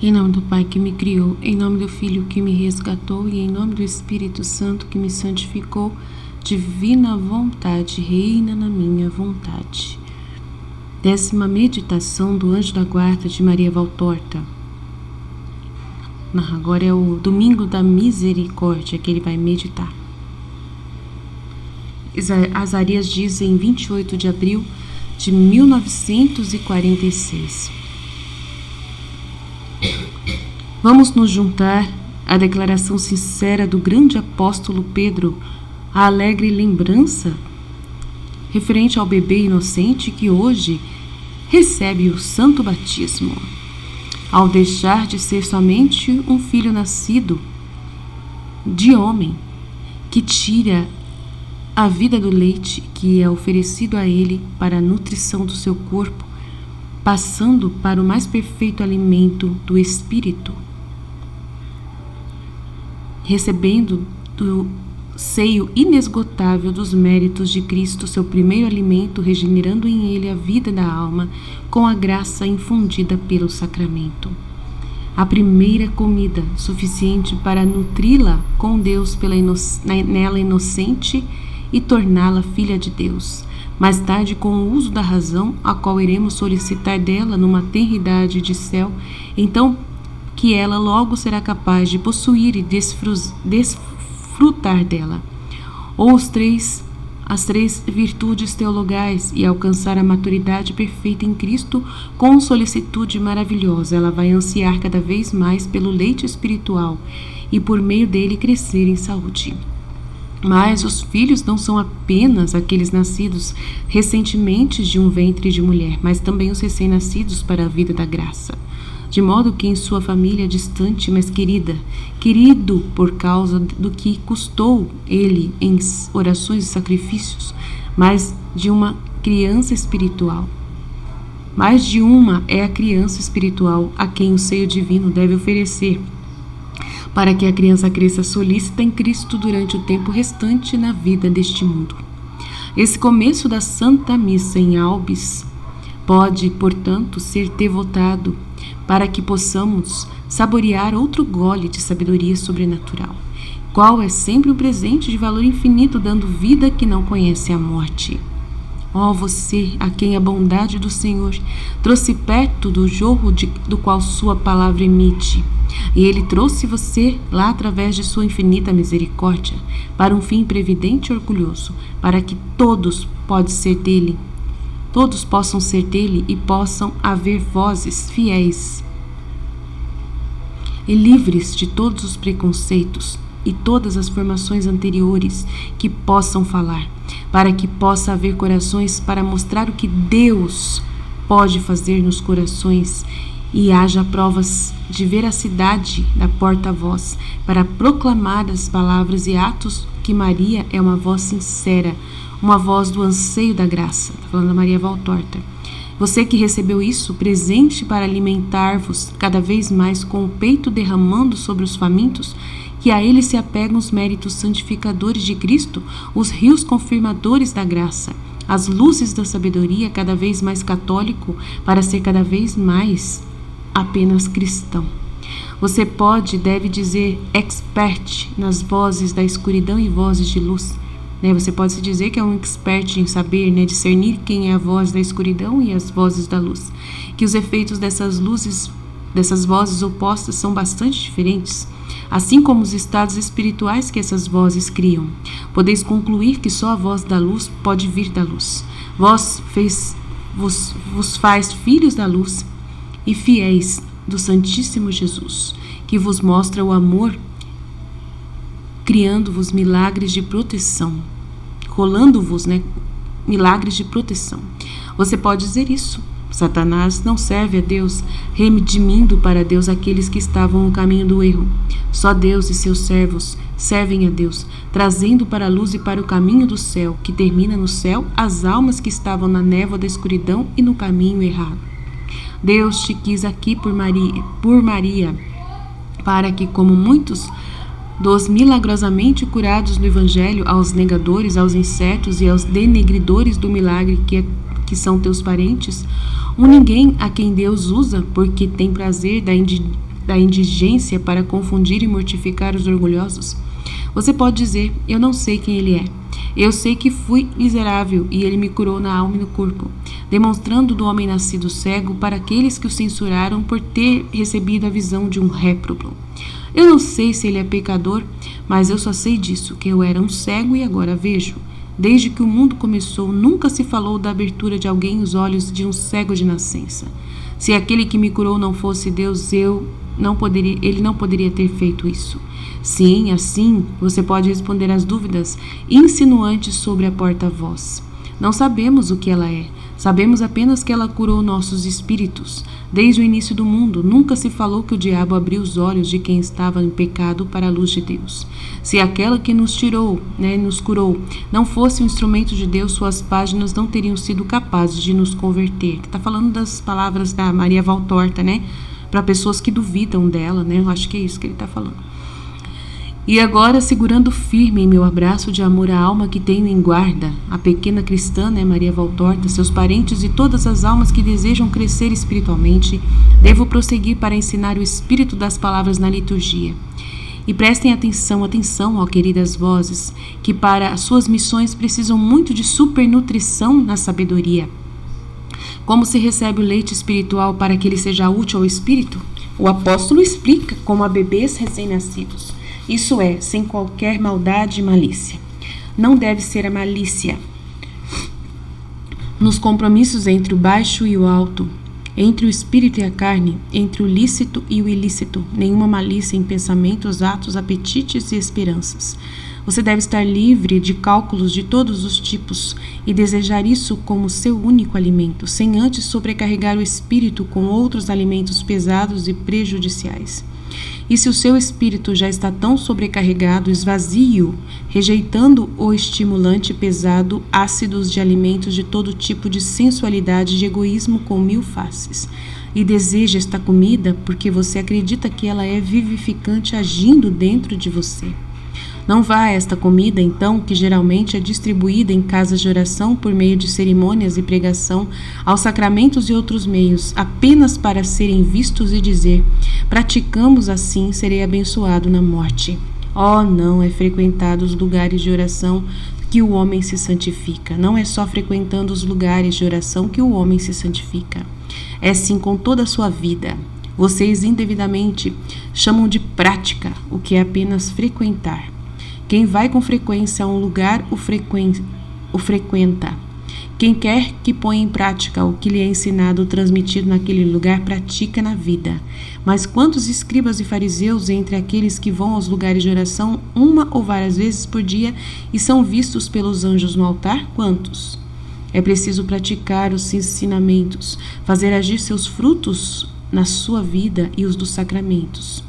Em nome do Pai que me criou, em nome do Filho que me resgatou e em nome do Espírito Santo que me santificou, divina vontade, reina na minha vontade. 10ª meditação do Anjo da Guarda de Maria Valtorta. Agora é o Domingo da Misericórdia que ele vai meditar. Azarias diz em 28 de abril de 1946. Vamos nos juntar à declaração sincera do grande apóstolo Pedro, a alegre lembrança referente ao bebê inocente que hoje recebe o santo batismo, ao deixar de ser somente um filho nascido de homem, que tira a vida do leite que é oferecido a ele para a nutrição do seu corpo, passando para o mais perfeito alimento do Espírito, recebendo do seio inesgotável dos méritos de Cristo, seu primeiro alimento, regenerando em ele a vida da alma com a graça infundida pelo sacramento. A primeira comida suficiente para nutri-la com Deus nela inocente e torná-la filha de Deus. Mais tarde, com o uso da razão, a qual iremos solicitar dela numa tenridade de céu, então que ela logo será capaz de possuir e desfrutar dela, ou as três virtudes teologais, e alcançar a maturidade perfeita em Cristo com solicitude maravilhosa. Ela vai ansiar cada vez mais pelo leite espiritual e por meio dele crescer em saúde. Mas os filhos não são apenas aqueles nascidos recentemente de um ventre de mulher, mas também os recém-nascidos para a vida da graça. De modo que em sua família distante, mas querido por causa do que custou ele em orações e sacrifícios, mais de uma criança espiritual. Mais de uma é a criança espiritual a quem o seio divino deve oferecer, para que a criança cresça solícita em Cristo durante o tempo restante na vida deste mundo. Esse começo da Santa Missa em Albis pode, portanto, ser devotado para que possamos saborear outro gole de sabedoria sobrenatural, qual é sempre um presente de valor infinito, dando vida que não conhece a morte. Ó você, a quem a bondade do Senhor trouxe perto do jorro do qual sua palavra emite, e ele trouxe você lá através de sua infinita misericórdia, para um fim previdente e orgulhoso, para que todos possam ser dele e possam haver vozes fiéis e livres de todos os preconceitos e todas as formações anteriores que possam falar, para que possa haver corações para mostrar o que Deus pode fazer nos corações e haja provas de veracidade da porta-voz para proclamar as palavras e atos que Maria é uma voz sincera, uma voz do anseio da graça. Está falando da Maria Valtorta. Você que recebeu isso, presente para alimentar-vos cada vez mais com o peito derramando sobre os famintos, que a ele se apegam os méritos santificadores de Cristo, os rios confirmadores da graça, as luzes da sabedoria, cada vez mais católico, para ser cada vez mais apenas cristão. Você deve dizer expert nas vozes da escuridão e vozes de luz. Você pode se dizer que é um expert em saber, discernir quem é a voz da escuridão e as vozes da luz. Que os efeitos dessas vozes opostas são bastante diferentes, assim como os estados espirituais que essas vozes criam. Podeis concluir que só a voz da luz pode vir da luz. Vos faz filhos da luz e fiéis do Santíssimo Jesus, que vos mostra o amor, criando-vos milagres de proteção, rolando-vos, milagres de proteção. Você pode dizer isso. Satanás não serve a Deus, redimindo para Deus aqueles que estavam no caminho do erro. Só Deus e seus servos servem a Deus, trazendo para a luz e para o caminho do céu, que termina no céu, as almas que estavam na névoa da escuridão e no caminho errado. Deus te quis aqui por Maria, para que, como muitos dos milagrosamente curados no Evangelho, aos negadores, aos incertos e aos denegridores do milagre que são teus parentes, ninguém a quem Deus usa porque tem prazer da indigência para confundir e mortificar os orgulhosos? Você pode dizer: eu não sei quem ele é. Eu sei que fui miserável e ele me curou na alma e no corpo, demonstrando do homem nascido cego para aqueles que o censuraram por ter recebido a visão de um réprobo. Eu não sei se ele é pecador, mas eu só sei disso, que eu era um cego e agora vejo. Desde que o mundo começou, nunca se falou da abertura de alguém os olhos de um cego de nascença. Se aquele que me curou não fosse Deus, ele não poderia ter feito isso. Sim, assim, você pode responder às dúvidas insinuantes sobre a porta-voz. Não sabemos o que ela é. Sabemos apenas que ela curou nossos espíritos. Desde o início do mundo, nunca se falou que o diabo abriu os olhos de quem estava em pecado para a luz de Deus. Se aquela que nos curou, não fosse um instrumento de Deus, suas páginas não teriam sido capazes de nos converter. Está falando das palavras da Maria Valtorta, para pessoas que duvidam dela, Eu acho que é isso que ele está falando. E agora, segurando firme em meu abraço de amor a alma que tenho em guarda, a pequena cristã, Maria Valtorta, seus parentes e todas as almas que desejam crescer espiritualmente, devo prosseguir para ensinar o espírito das palavras na liturgia. E prestem atenção, ó queridas vozes, que para as suas missões precisam muito de supernutrição na sabedoria. Como se recebe o leite espiritual para que ele seja útil ao espírito? O apóstolo explica como a bebês recém-nascidos. Isso é, sem qualquer maldade e malícia. Não deve ser a malícia nos compromissos entre o baixo e o alto, entre o espírito e a carne, entre o lícito e o ilícito, nenhuma malícia em pensamentos, atos, apetites e esperanças. Você deve estar livre de cálculos de todos os tipos e desejar isso como seu único alimento, sem antes sobrecarregar o espírito com outros alimentos pesados e prejudiciais. E se o seu espírito já está tão sobrecarregado, esvazie-o, rejeitando o estimulante pesado, ácidos de alimentos de todo tipo de sensualidade e de egoísmo com 1000 faces. E deseja esta comida porque você acredita que ela é vivificante agindo dentro de você. Não vá a esta comida, então, que geralmente é distribuída em casas de oração por meio de cerimônias e pregação, aos sacramentos e outros meios, apenas para serem vistos e dizer: praticamos assim, serei abençoado na morte. Oh, não é frequentado os lugares de oração que o homem se santifica. Não é só frequentando os lugares de oração que o homem se santifica. É sim com toda a sua vida. Vocês indevidamente chamam de prática o que é apenas frequentar. Quem vai com frequência a um lugar o frequenta. Quem quer que ponha em prática o que lhe é ensinado ou transmitido naquele lugar, pratica na vida. Mas quantos escribas e fariseus entre aqueles que vão aos lugares de oração uma ou várias vezes por dia e são vistos pelos anjos no altar? Quantos? É preciso praticar os ensinamentos, fazer agir seus frutos na sua vida e os dos sacramentos.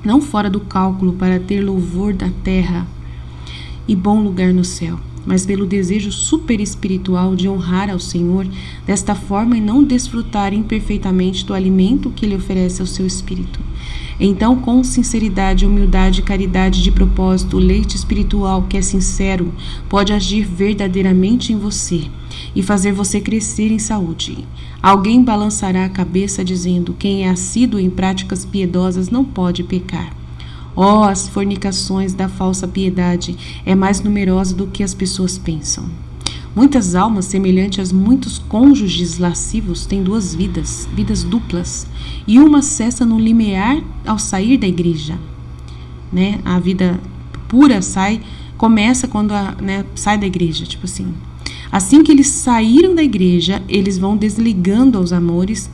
Não fora do cálculo para ter louvor da terra e bom lugar no céu, mas pelo desejo superespiritual de honrar ao Senhor desta forma e não desfrutar imperfeitamente do alimento que Ele oferece ao seu espírito. Então, com sinceridade, humildade e caridade de propósito, o leite espiritual que é sincero pode agir verdadeiramente em você e fazer você crescer em saúde. Alguém balançará a cabeça dizendo: quem é assíduo em práticas piedosas não pode pecar. Oh, as fornicações da falsa piedade é mais numerosa do que as pessoas pensam. Muitas almas, semelhantes a muitos cônjuges lascivos, têm 2 vidas duplas, e uma cessa no limiar ao sair da igreja. A vida pura começa quando sai da igreja, tipo assim. Assim que eles saíram da igreja, eles vão desligado aos amores,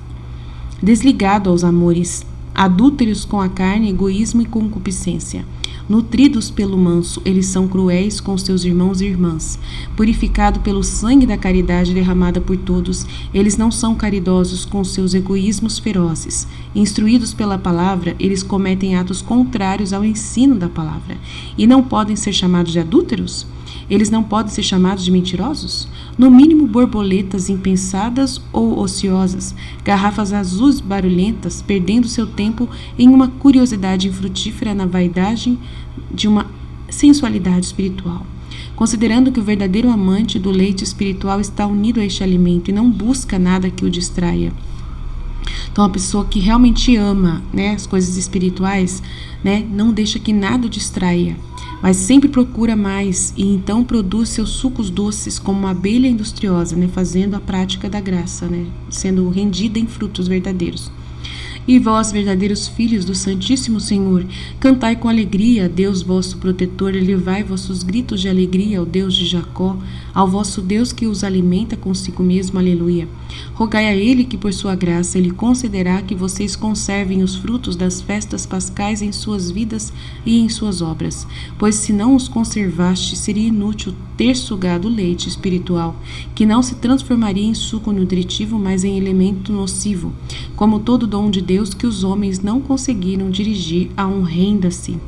adúlteros com a carne, egoísmo e concupiscência. Nutridos pelo manso, eles são cruéis com seus irmãos e irmãs. Purificado pelo sangue da caridade derramada por todos, eles não são caridosos com seus egoísmos ferozes. Instruídos pela palavra, eles cometem atos contrários ao ensino da palavra. E não podem ser chamados de adúlteros? Eles não podem ser chamados de mentirosos? No mínimo, borboletas impensadas ou ociosas, garrafas azuis barulhentas, perdendo seu tempo em uma curiosidade infrutífera na vaidade de uma sensualidade espiritual. Considerando que o verdadeiro amante do leite espiritual está unido a este alimento e não busca nada que o distraia. Então, a pessoa que realmente ama, né, as coisas espirituais, né, não deixa que nada o distraia, mas sempre procura mais e então produz seus sucos doces como uma abelha industriosa, né, fazendo a prática da graça, né, sendo rendida em frutos verdadeiros. E vós, verdadeiros filhos do Santíssimo Senhor, cantai com alegria a Deus vosso protetor, elevai vossos gritos de alegria ao Deus de Jacó, ao vosso Deus que os alimenta consigo mesmo, aleluia. Rogai a Ele que por sua graça Ele concederá que vocês conservem os frutos das festas pascais em suas vidas e em suas obras, pois se não os conservaste, seria inútil ter sugado o leite espiritual, que não se transformaria em suco nutritivo, mas em elemento nocivo, como todo dom de Deus que os homens não conseguiram dirigir a um renda-se.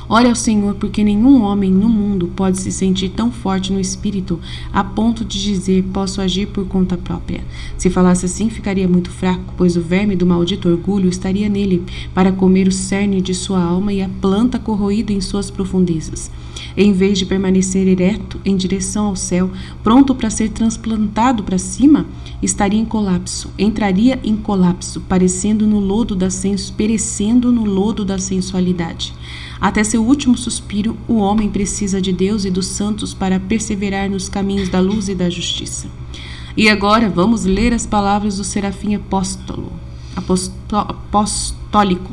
Ore ao Senhor, porque nenhum homem no mundo pode se sentir tão forte no espírito a ponto de dizer, posso agir por conta própria. Se falasse assim, ficaria muito fraco, pois o verme do maldito orgulho estaria nele para comer o cerne de sua alma e a planta corroída em suas profundezas. Em vez de permanecer ereto em direção ao céu, pronto para ser transplantado para cima, estaria em colapso, entraria em colapso, perecendo no lodo da sensualidade. Até seu último suspiro, o homem precisa de Deus e dos santos para perseverar nos caminhos da luz e da justiça. E agora vamos ler as palavras do serafim apostólico,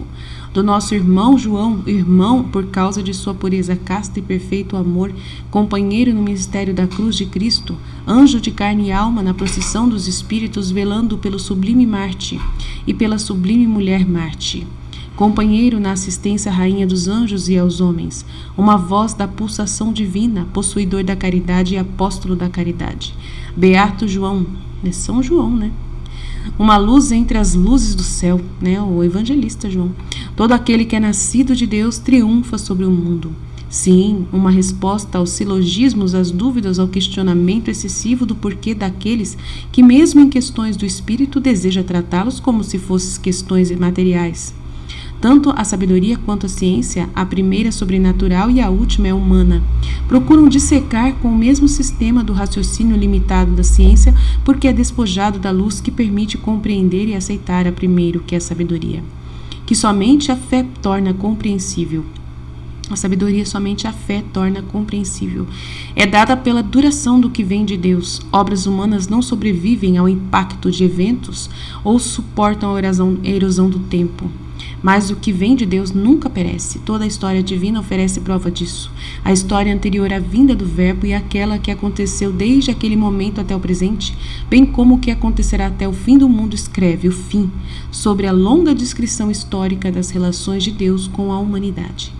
do nosso irmão João, irmão por causa de sua pureza casta e perfeito amor, companheiro no ministério da cruz de Cristo, anjo de carne e alma na procissão dos espíritos, velando pelo sublime Marte e pela sublime mulher Marte. Companheiro na assistência à rainha dos anjos e aos homens, uma voz da pulsação divina, possuidor da caridade e apóstolo da caridade. Beato João, São João, né? Uma luz entre as luzes do céu, né? O evangelista João. Todo aquele que é nascido de Deus triunfa sobre o mundo. Sim, uma resposta aos silogismos, às dúvidas, ao questionamento excessivo do porquê daqueles que, mesmo em questões do espírito, deseja tratá-los como se fossem questões materiais. Tanto a sabedoria quanto a ciência, a primeira é sobrenatural e a última é humana, procuram dissecar com o mesmo sistema do raciocínio limitado da ciência, porque é despojado da luz que permite compreender e aceitar a primeiro, que é a sabedoria, que somente a fé torna compreensível. A sabedoria somente a fé torna compreensível. É dada pela duração do que vem de Deus. Obras humanas não sobrevivem ao impacto de eventos ou suportam a erosão do tempo. Mas o que vem de Deus nunca perece. Toda a história divina oferece prova disso. A história anterior à vinda do Verbo e aquela que aconteceu desde aquele momento até o presente, bem como o que acontecerá até o fim do mundo, escreve o fim sobre a longa descrição histórica das relações de Deus com a humanidade.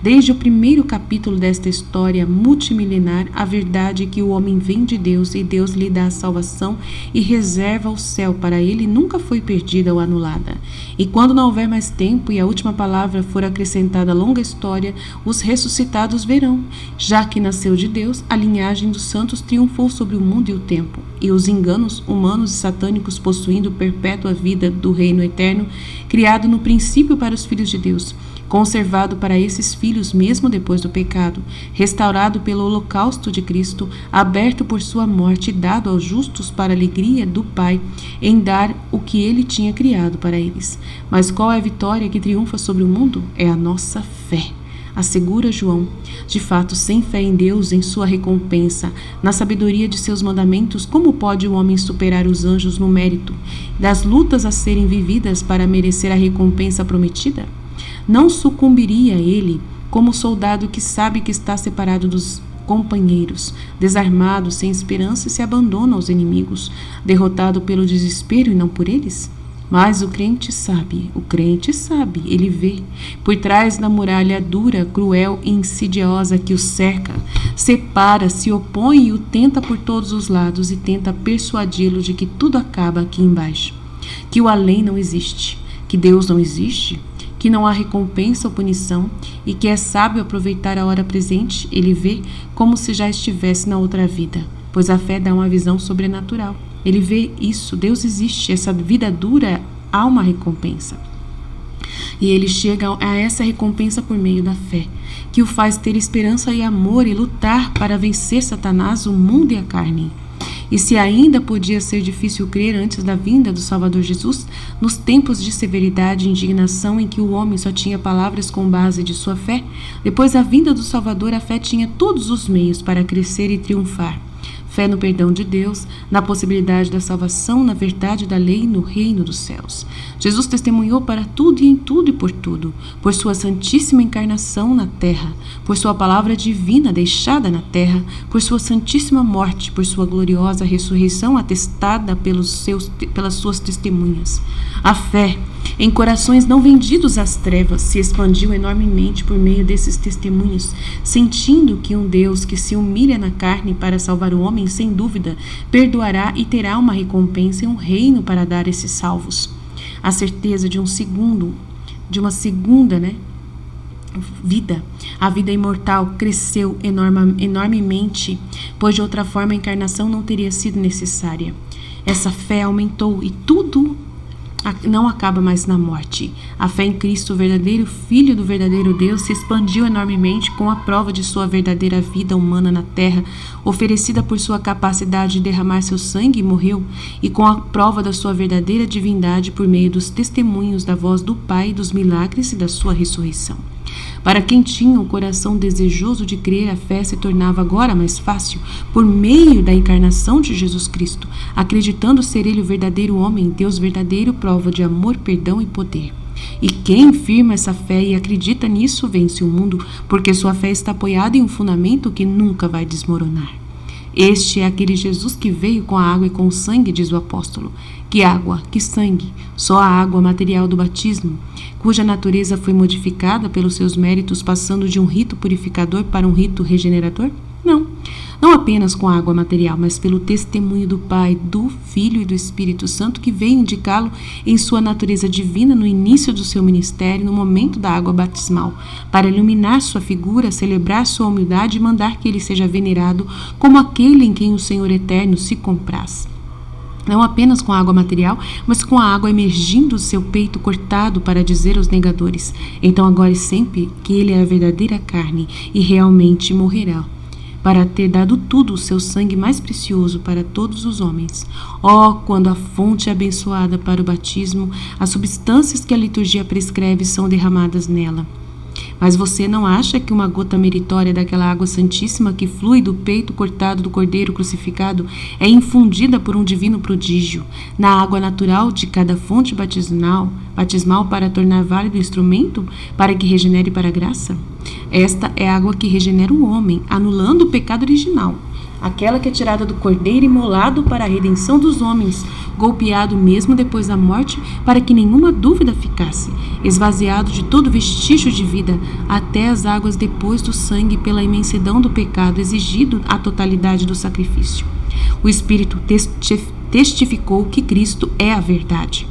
Desde o primeiro capítulo desta história multimilenar, a verdade é que o homem vem de Deus e Deus lhe dá a salvação e reserva o céu para ele, nunca foi perdida ou anulada. E quando não houver mais tempo e a última palavra for acrescentada à longa história, os ressuscitados verão, já que nasceu de Deus, a linhagem dos santos triunfou sobre o mundo e o tempo, e os enganos humanos e satânicos possuindo perpétua vida do reino eterno, criado no princípio para os filhos de Deus, conservado para esses filhos mesmo depois do pecado, restaurado pelo holocausto de Cristo, aberto por sua morte e dado aos justos para a alegria do Pai em dar o que ele tinha criado para eles. Mas qual é a vitória que triunfa sobre o mundo? É a nossa fé. Assegura João. De fato, sem fé em Deus, em sua recompensa, na sabedoria de seus mandamentos, como pode o homem superar os anjos no mérito das lutas a serem vividas para merecer a recompensa prometida? Não sucumbiria ele como soldado que sabe que está separado dos companheiros, desarmado, sem esperança, se abandona aos inimigos, derrotado pelo desespero e não por eles? Mas o crente sabe, ele vê, por trás da muralha dura, cruel e insidiosa que o cerca, separa, se opõe e o tenta por todos os lados e tenta persuadi-lo de que tudo acaba aqui embaixo, que o além não existe, que Deus não existe, que não há recompensa ou punição e que é sábio aproveitar a hora presente, ele vê como se já estivesse na outra vida, pois a fé dá uma visão sobrenatural. Ele vê isso, Deus existe, essa vida dura, há uma recompensa. E ele chega a essa recompensa por meio da fé, que o faz ter esperança e amor e lutar para vencer Satanás, o mundo e a carne. E se ainda podia ser difícil crer antes da vinda do Salvador Jesus, nos tempos de severidade e indignação em que o homem só tinha palavras com base de sua fé, depois da vinda do Salvador, a fé tinha todos os meios para crescer e triunfar. Fé no perdão de Deus, na possibilidade da salvação, na verdade da lei e no reino dos céus. Jesus testemunhou para tudo e em tudo e por sua santíssima encarnação na terra, por sua palavra divina deixada na terra, por sua santíssima morte, por sua gloriosa ressurreição atestada pelas suas testemunhas. A fé, em corações não vendidos às trevas, se expandiu enormemente por meio desses testemunhos, sentindo que um Deus que se humilha na carne para salvar o homem, sem dúvida, perdoará e terá uma recompensa e um reino para dar a esses salvos. A certeza de uma segunda vida, a vida imortal, cresceu enormemente, pois de outra forma a encarnação não teria sido necessária. Essa fé aumentou e tudo não acaba mais na morte. A fé em Cristo, o verdadeiro Filho do verdadeiro Deus, se expandiu enormemente com a prova de sua verdadeira vida humana na terra, oferecida por sua capacidade de derramar seu sangue e morreu, e com a prova da sua verdadeira divindade por meio dos testemunhos da voz do Pai, dos milagres e da sua ressurreição. Para quem tinha um coração desejoso de crer, a fé se tornava agora mais fácil por meio da encarnação de Jesus Cristo, acreditando ser ele o verdadeiro homem, Deus verdadeiro, prova de amor, perdão e poder. E quem firma essa fé e acredita nisso vence o mundo, porque sua fé está apoiada em um fundamento que nunca vai desmoronar. Este é aquele Jesus que veio com a água e com o sangue, diz o apóstolo. Que água, que sangue, só a água material do batismo, cuja natureza foi modificada pelos seus méritos, passando de um rito purificador para um rito regenerador? Não apenas com a água material, mas pelo testemunho do Pai, do Filho e do Espírito Santo, que veio indicá-lo em sua natureza divina no início do seu ministério, no momento da água batismal, para iluminar sua figura, celebrar sua humildade e mandar que ele seja venerado como aquele em quem o Senhor eterno se compraz. Não apenas com a água material, mas com a água emergindo do seu peito cortado para dizer aos negadores: então agora e sempre que ele é a verdadeira carne e realmente morrerá, para ter dado tudo o seu sangue mais precioso para todos os homens. Quando a fonte é abençoada para o batismo, as substâncias que a liturgia prescreve são derramadas nela. Mas você não acha que uma gota meritória daquela água santíssima que flui do peito cortado do Cordeiro crucificado é infundida por um divino prodígio na água natural de cada fonte batismal para tornar válido o instrumento para que regenere para a graça? Esta é a água que regenera o homem, anulando o pecado original. Aquela que é tirada do Cordeiro imolado para a redenção dos homens, golpeado mesmo depois da morte, para que nenhuma dúvida ficasse, esvaziado de todo vestígio de vida, até as águas depois do sangue pela imensidão do pecado, exigido a totalidade do sacrifício. O Espírito testificou que Cristo é a verdade.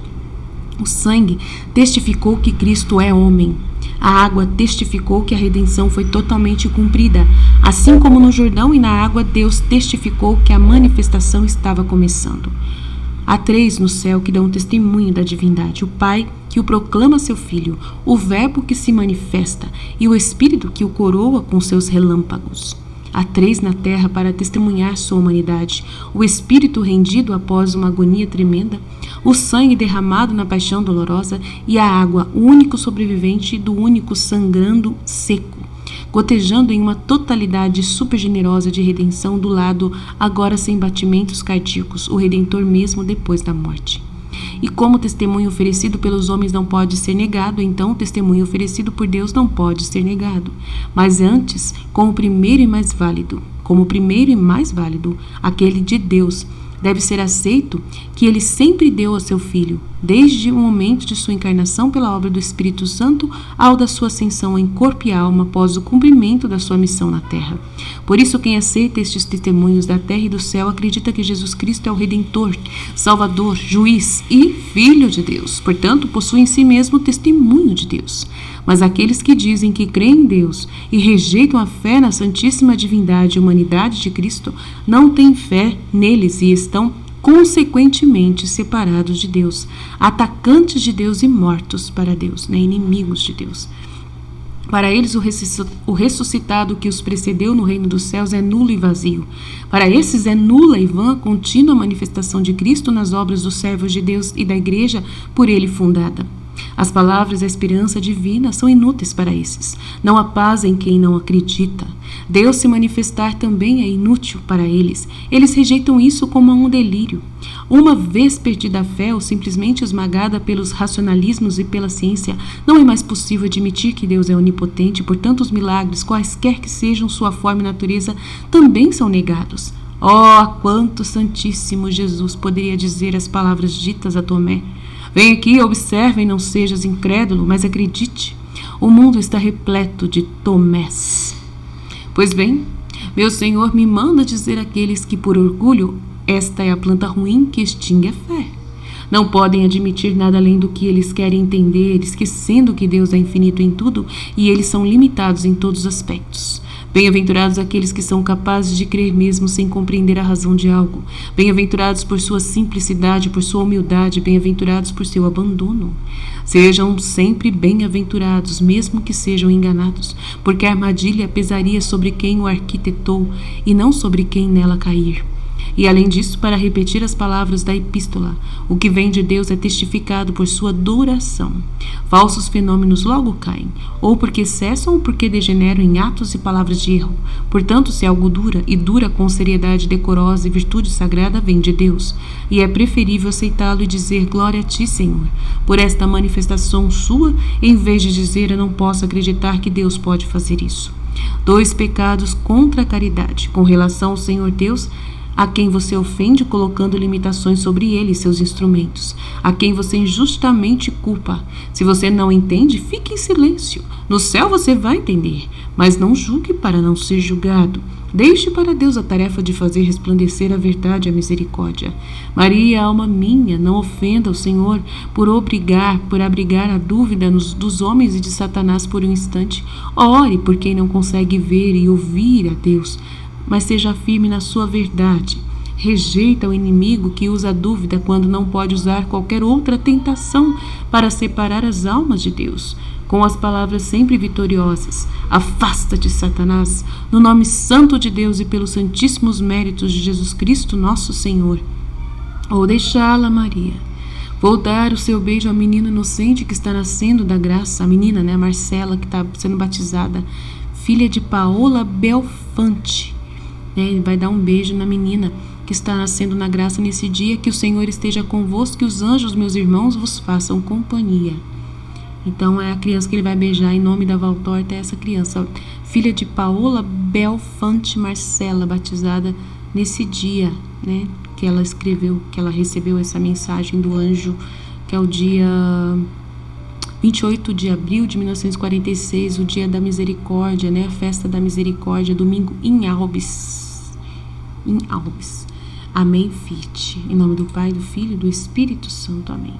O sangue testificou que Cristo é homem. A água testificou que a redenção foi totalmente cumprida. Assim como no Jordão e na água, Deus testificou que a manifestação estava começando. Há três no céu que dão testemunho da divindade: o Pai, que o proclama seu Filho, o Verbo que se manifesta e o Espírito que o coroa com seus relâmpagos. Há três na terra para testemunhar sua humanidade: o Espírito rendido após uma agonia tremenda, o sangue derramado na paixão dolorosa e a água, o único sobrevivente do único sangrando seco, gotejando em uma totalidade super generosa de redenção do lado agora sem batimentos cardíacos, o Redentor mesmo depois da morte. E como o testemunho oferecido pelos homens não pode ser negado, então o testemunho oferecido por Deus não pode ser negado. Mas antes, como o primeiro e mais válido, aquele de Deus, deve ser aceito que ele sempre deu a seu Filho, desde o momento de sua encarnação pela obra do Espírito Santo ao da sua ascensão em corpo e alma após o cumprimento da sua missão na terra. Por isso, quem aceita estes testemunhos da terra e do céu acredita que Jesus Cristo é o Redentor, Salvador, Juiz e Filho de Deus. Portanto, possui em si mesmo o testemunho de Deus. Mas aqueles que dizem que creem em Deus e rejeitam a fé na santíssima divindade e humanidade de Cristo não têm fé neles e estão consequentemente separados de Deus, atacantes de Deus e mortos para Deus, inimigos de Deus. Para eles, o ressuscitado que os precedeu no reino dos céus é nulo e vazio. Para esses é nula e vã a contínua manifestação de Cristo nas obras dos servos de Deus e da igreja por ele fundada. As palavras da esperança divina são inúteis para esses. Não há paz em quem não acredita. Deus se manifestar também é inútil para eles. Eles rejeitam isso como um delírio. Uma vez perdida a fé ou simplesmente esmagada pelos racionalismos e pela ciência, não é mais possível admitir que Deus é onipotente, portanto os milagres, quaisquer que sejam sua forma e natureza, também são negados. Oh, quanto Santíssimo Jesus poderia dizer as palavras ditas a Tomé: vem aqui, observe e não sejas incrédulo, mas acredite. O mundo está repleto de Tomés. Pois bem, meu Senhor me manda dizer àqueles que por orgulho, esta é a planta ruim que extingue a fé. Não podem admitir nada além do que eles querem entender, esquecendo que Deus é infinito em tudo e eles são limitados em todos os aspectos. Bem-aventurados aqueles que são capazes de crer mesmo sem compreender a razão de algo. Bem-aventurados por sua simplicidade, por sua humildade, bem-aventurados por seu abandono. Sejam sempre bem-aventurados, mesmo que sejam enganados, porque a armadilha pesaria sobre quem o arquitetou e não sobre quem nela cair. E além disso, para repetir as palavras da epístola, o que vem de Deus é testificado por sua duração. Falsos fenômenos logo caem, ou porque cessam ou porque degeneram em atos e palavras de erro. Portanto, se algo dura, e dura com seriedade decorosa e virtude sagrada, vem de Deus. E é preferível aceitá-lo e dizer: glória a ti, Senhor, por esta manifestação sua, em vez de dizer: eu não posso acreditar que Deus pode fazer isso. 2 pecados contra a caridade. Com relação ao Senhor Deus, a quem você ofende colocando limitações sobre ele e seus instrumentos, a quem você injustamente culpa. Se você não entende, fique em silêncio. No céu você vai entender, mas não julgue para não ser julgado. Deixe para Deus a tarefa de fazer resplandecer a verdade e a misericórdia. Maria, alma minha, não ofenda o Senhor por abrigar a dúvida dos homens e de Satanás por um instante. Ore por quem não consegue ver e ouvir a Deus, mas seja firme na sua verdade. Rejeita o inimigo que usa a dúvida quando não pode usar qualquer outra tentação para separar as almas de Deus. Com as palavras sempre vitoriosas: afasta-te, Satanás, no nome santo de Deus e pelos santíssimos méritos de Jesus Cristo, nosso Senhor. Ou deixá-la, Maria. Vou dar o seu beijo à menina inocente que está nascendo da graça. A menina, né, Marcela, que está sendo batizada, filha de Paola Belfante. Ele vai dar um beijo na menina que está nascendo na graça nesse dia. Que o Senhor esteja convosco, que os anjos, meus irmãos, vos façam companhia. Então é a criança que ele vai beijar em nome da Valtorta, é essa criança, filha de Paola Belfante Marcela, batizada nesse dia, né, que ela escreveu, que ela recebeu essa mensagem do anjo, que é o dia 28 de abril de 1946, o dia da misericórdia, né, a festa da misericórdia, domingo em Albis. Amém, Fiat. Em nome do Pai, do Filho e do Espírito Santo. Amém.